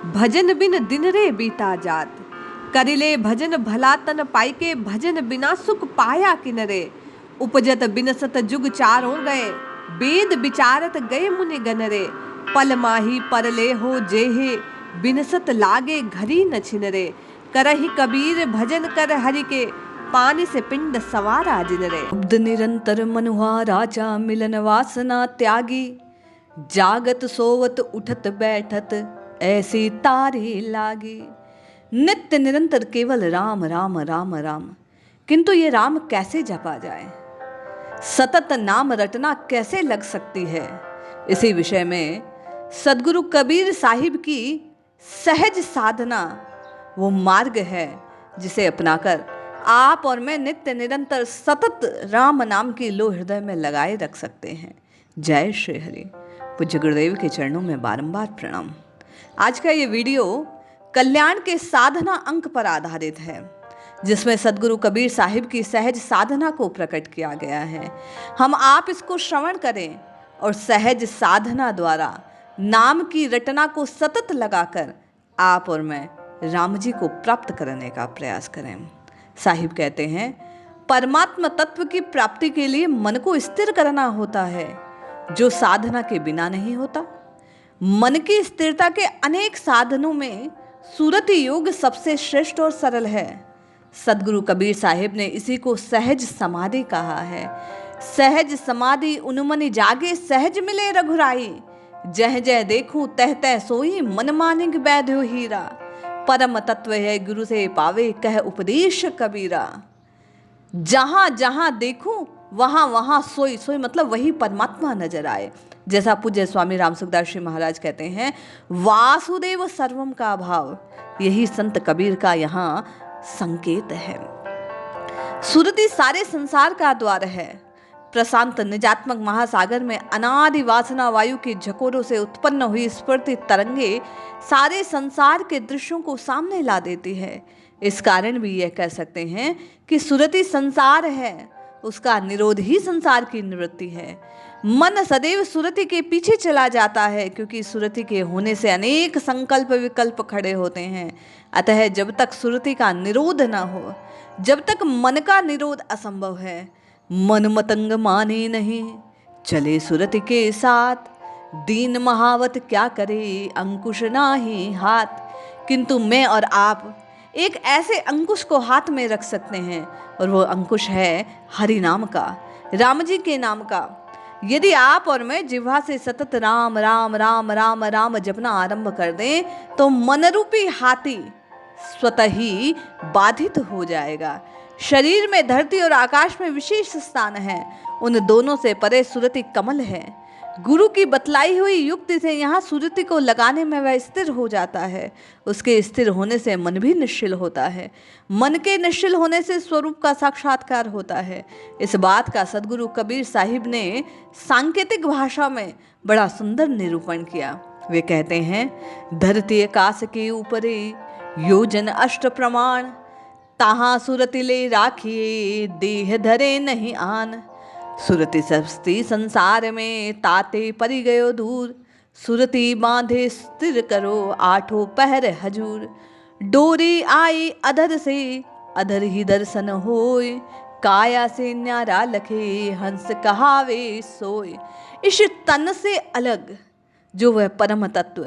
भजन बिन दिन रे बीता जात। करिले भजन भला तन पाइके, भजन बिना सुख पाया किनरे। उपजत बिनसत जुग चारों गए, वेद विचारत गए मुनि गनरे। पल माही परले हो जेहे, बिनसत लागे घरी न छिनरे। करहि कबीर भजन कर हरि के, पानी से पिंड सवारा जिनरे। शब्द निरंतर मनुहा राजा, मिलन वासना त्यागी। जागत सोवत उठत बैठत, ऐसी तारी लागी। नित्य निरंतर केवल राम राम राम राम, किंतु ये राम कैसे जपा जाए? सतत नाम रटना कैसे लग सकती है? इसी विषय में सदगुरु कबीर साहिब की सहज साधना वो मार्ग है जिसे अपनाकर आप और मैं नित्य निरंतर सतत राम नाम की लो हृदय में लगाए रख सकते हैं। जय श्री हरि। पूज्य गुरुदेव के चरणों में बारंबार प्रणाम। आज का ये वीडियो कल्याण के साधना अंक पर आधारित है, जिसमें सदगुरु कबीर साहिब की सहज साधना को प्रकट किया गया है। हम आप इसको श्रवण करें और सहज साधना द्वारा नाम की रटना को सतत लगाकर आप और मैं राम जी को प्राप्त करने का प्रयास करें। साहिब कहते हैं, परमात्मा तत्व की प्राप्ति के लिए मन को स्थिर करना होता है, जो साधना के बिना नहीं होता। मन की स्थिरता के अनेक साधनों में सुरति योग सबसे श्रेष्ठ और सरल है। सदगुरु कबीर साहिब ने इसी को सहज समाधि कहा है। सहज समाधि उन्मनि जागे, सहज मिले रघुराई। जह जह देखूं तह तह सोई, मन मानिक बैध्यो हीरा। परम तत्व है गुरु से पावे, कह उपदेश कबीरा। जहां जहां देखूं वहां वहां सोई सोई, मतलब वही परमात्मा नजर आए। जैसा पूज्य स्वामी राम सुखदास जी महाराज कहते हैं, वासुदेव सर्वम का भाव, यही संत कबीर का यहाँ संकेत है। सुरति सारे संसार का द्वार है। प्रशांत निजात्मक महासागर में अनादि वासना वायु की झकोरों से उत्पन्न हुई स्फूर्ति तरंगे सारे संसार के दृश्यों को सामने ला देती है। इस कारण भी यह कह सकते हैं कि सुरति संसार है, उसका निरोध ही संसार की निवृत्ति है। मन सदैव सुरति के पीछे चला जाता है, क्योंकि सुरति के होने से अनेक संकल्प विकल्प खड़े होते हैं। अतः जब तक सुरति का निरोध न हो, जब तक मन का निरोध असंभव है। मन मतंग माने नहीं, चले सुरति के साथ। दीन महावत क्या करे, अंकुश नाही हाथ। किंतु मैं और आप एक ऐसे अंकुश को हाथ में रख सकते हैं, और वो अंकुश है हरि नाम का, राम जी के नाम का। यदि आप और मैं जिह्वा से सतत राम राम राम राम राम जपना आरंभ कर दें, तो मनरूपी हाथी स्वतः ही बाधित हो जाएगा। शरीर में धरती और आकाश में विशेष स्थान है, उन दोनों से परे सुरति कमल है। गुरु की बतलाई हुई युक्ति से यहाँ सुरति को लगाने में वह स्थिर हो जाता है। उसके स्थिर होने से मन भी निश्चल होता है। मन के निश्चल होने से स्वरूप का साक्षात्कार होता है। इस बात का सदगुरु कबीर साहिब ने सांकेतिक भाषा में बड़ा सुंदर निरूपण किया। वे कहते हैं, धरती आकाश के ऊपरे योजन अष्ट प्रमाण। ताहा सुरति ले राखिए, देह धरे नहीं आन। सुरति सस्ती संसार में, ताते परि गयो दूर। सुरति बांधे स्थिर करो, आठों पहर हजूर। डोरी आई अधर से, अधर ही दर्शन होय। काया से न्यारा लखे, हंस कहावे सोय। इस तन से अलग जो वह परम तत्व,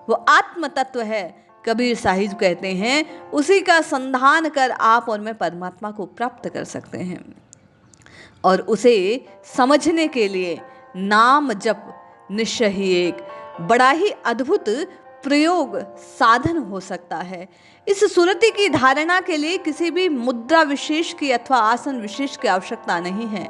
वो आत्म तत्व है, कबीर साहिब कहते हैं, उसी का संधान कर आप और मैं परमात्मा को प्राप्त कर सकते हैं। और उसे समझने के लिए नाम जप निश्चय ही एक बड़ा ही अद्भुत प्रयोग साधन हो सकता है। इस सुरति की धारणा के लिए किसी भी मुद्रा विशेष की अथवा आसन विशेष की आवश्यकता नहीं है।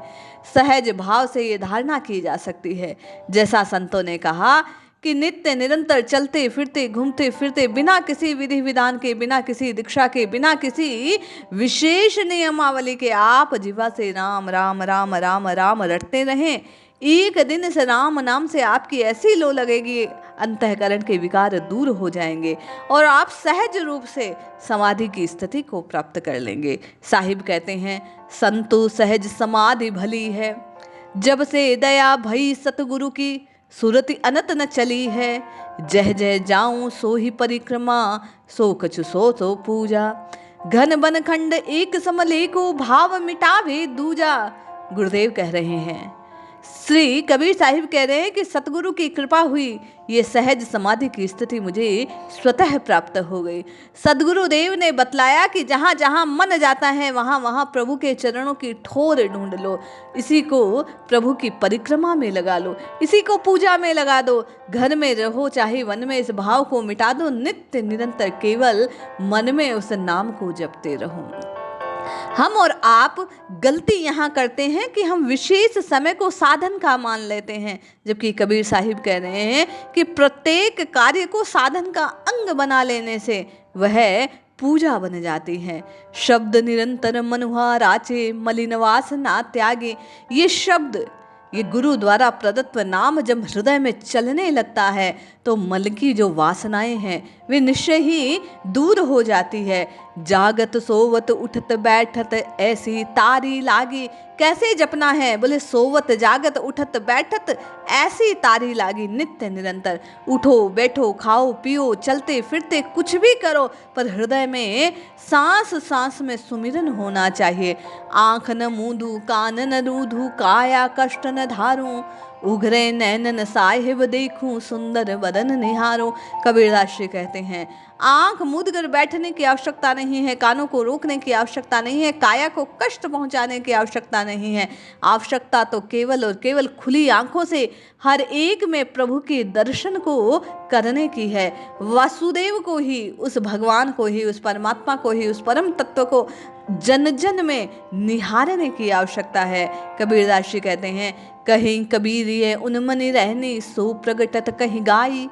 सहज भाव से ये धारणा की जा सकती है। जैसा संतों ने कहा कि नित्य निरंतर चलते फिरते घूमते फिरते, बिना किसी विधि विधान के, बिना किसी दीक्षा के, बिना किसी विशेष नियमावली के आप जिह्वा से राम राम राम राम राम रटते रहें। एक दिन इस राम नाम से आपकी ऐसी लो लगेगी, अंतःकरण के विकार दूर हो जाएंगे और आप सहज रूप से समाधि की स्थिति को प्राप्त कर लेंगे। साहिब कहते हैं, संतु सहज समाधि भली है, जब से दया भई सतगुरु की। सुरति अनत न चली है, जह जह जाऊं सो ही परिक्रमा, सो कछु सो तो पूजा। घन बन खंड एक समले को, भाव मिटावे दूजा। गुरुदेव कह रहे हैं, श्री कबीर साहिब कह रहे हैं कि सतगुरु की कृपा हुई, ये सहज समाधि की स्थिति मुझे स्वतः प्राप्त हो गई। सदगुरुदेव ने बतलाया कि जहाँ जहाँ मन जाता है वहाँ वहाँ प्रभु के चरणों की ठोर ढूंढ लो, इसी को प्रभु की परिक्रमा में लगा लो, इसी को पूजा में लगा दो। घर में रहो चाहे वन में, इस भाव को मिटा दो, नित्य निरंतर केवल मन में उस नाम को जपते रहो। हम और आप गलती यहाँ करते हैं कि हम विशेष समय को साधन का मान लेते हैं, जबकि कबीर साहिब कह रहे हैं कि प्रत्येक कार्य को साधन का अंग बना लेने से वह पूजा बन जाती है। शब्द निरंतर मनुहा राचे, मलिनवास ना त्यागे। ये शब्द, ये गुरु द्वारा प्रदत्त नाम जब हृदय में चलने लगता है तो मन की जो वासनाएं हैं वे निश्चय ही दूर हो जाती है। जागत सोवत उठत बैठत, ऐसी तारी लागी। कैसे जपना है? बोले सोवत जागत उठत बैठत, ऐसी तारी लागी। नित्य निरंतर उठो बैठो खाओ पियो चलते फिरते कुछ भी करो, पर हृदय में सांस सांस में सुमिरन होना चाहिए। आंख न मूंदू कान न रूधू, काया कष्ट न धारूं, उघरे नैनन साहिब देखूं, सुंदर बदन निहारो। कबीरदास जी कहते हैं, आंख मूंद कर बैठने की आवश्यकता नहीं है, कानों को रोकने की आवश्यकता नहीं है, काया को कष्ट पहुंचाने की आवश्यकता नहीं है। आवश्यकता तो केवल और केवल खुली आंखों से हर एक में प्रभु के दर्शन को करने की है। वासुदेव को ही, उस भगवान को ही, उस परमात्मा को ही, उस परम तत्व को जन जन में निहारने की आवश्यकता है। कबीरदास जी कहते हैं, कहीं कबीर ये उनमनि रहनी, सो प्रगटत कहीं गाई।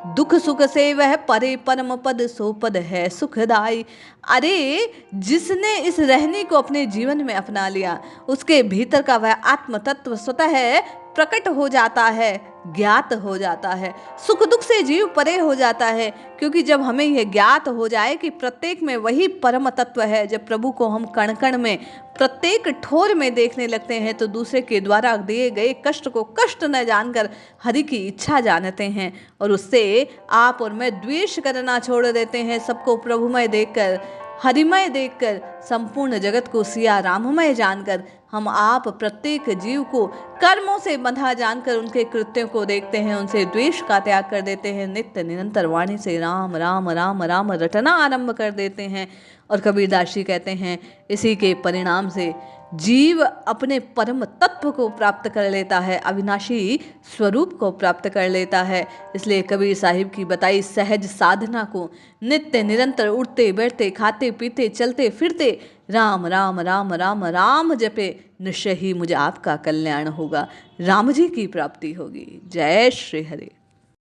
दुख सुख से वह परे परम पद, सो पद है सुखदाई। अरे जिसने इस रहनी को अपने जीवन में अपना लिया, उसके भीतर का वह आत्म तत्व स्वतः प्रकट हो जाता है, ज्ञात हो जाता है। सुख दुख से जीव परे हो जाता है, क्योंकि जब हमें यह ज्ञात हो जाए कि प्रत्येक में वही परम तत्व है, जब प्रभु को हम कण कण में प्रत्येक ठोर में देखने लगते हैं तो दूसरे के द्वारा दिए गए कष्ट को कष्ट न जानकर हरि की इच्छा जानते हैं, और उससे आप और मैं द्वेष करना छोड़ देते हैं। सबको प्रभुमय देखकर, हरिमय देखकर, संपूर्ण जगत को सिया राममय जानकर हम आप प्रत्येक जीव को कर्मों से बंधा जानकर उनके कृत्यों को देखते हैं, उनसे द्वेष का त्याग कर देते हैं, नित्य निरंतर वाणी से राम राम राम राम रटना आरंभ कर देते हैं। और कबीरदास जी कहते हैं, इसी के परिणाम से जीव अपने परम तत्व को प्राप्त कर लेता है, अविनाशी स्वरूप को प्राप्त कर लेता है। इसलिए कबीर साहिब की बताई सहज साधना को नित्य निरंतर उठते बैठते खाते पीते चलते फिरते राम राम राम राम राम जपे, निश्चय ही मुझे आपका कल्याण होगा, राम जी की प्राप्ति होगी। जय श्री हरि।